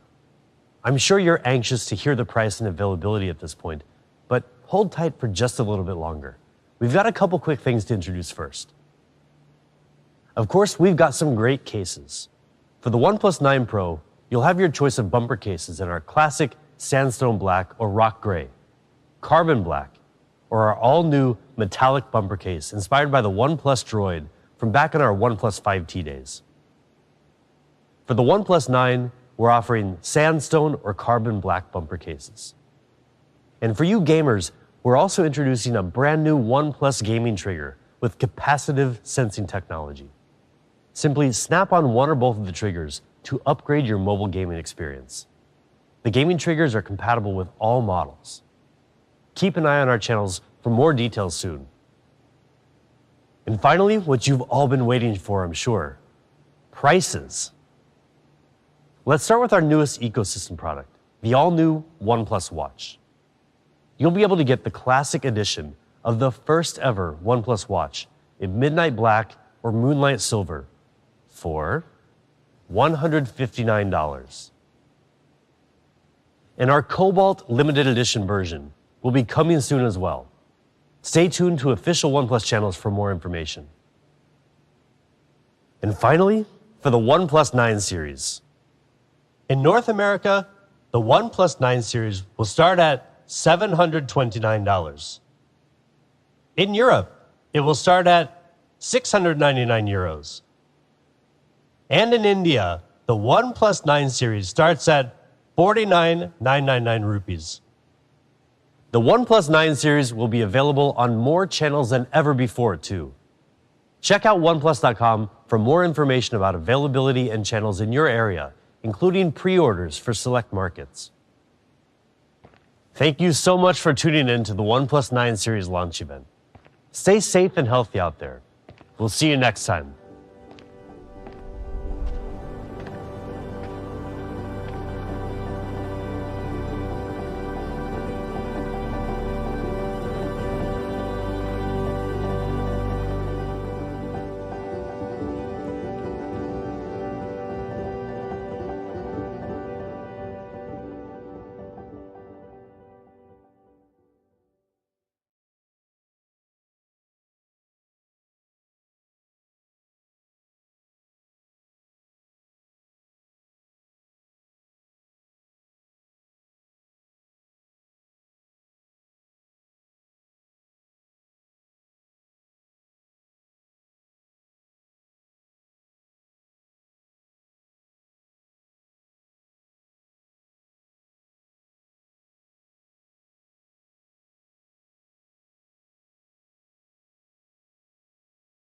I'm sure you're anxious to hear the price and availability at this point, but hold tight for just a little bit longer. We've got a couple quick things to introduce first. Of course, we've got some great cases. For the OnePlus 9 Pro, you'll have your choice of bumper cases in our classic sandstone black or rock gray, carbon black, or our all-new metallic bumper case inspired by the OnePlus Droid from back in our OnePlus 5T days. For the OnePlus 9, we're offering sandstone or carbon black bumper cases. And for you gamers, we're also introducing a brand new OnePlus gaming trigger with capacitive sensing technology. Simply snap on one or both of the triggers to upgrade your mobile gaming experience. The gaming triggers are compatible with all models. Keep an eye on our channels for more details soon. And finally, what you've all been waiting for, I'm sure, prices. Let's start with our newest ecosystem product, the all-new OnePlus Watch. You'll be able to get the classic edition of the first ever OnePlus Watch in midnight black or moonlight silver for $159. And our Cobalt limited edition version will be coming soon as well. Stay tuned to official OnePlus channels for more information. And finally, for the OnePlus 9 series. In North America, the OnePlus 9 series will start at $729. In Europe, it will start at 699 euros. And in India, the OnePlus 9 series starts at 49,999 rupees. The OnePlus 9 series will be available on more channels than ever before, too. Check out OnePlus.com for more information about availability and channels in your area, including pre-orders for select markets. Thank you so much for tuning in to the OnePlus 9 series launch event. Stay safe and healthy out there. We'll see you next time.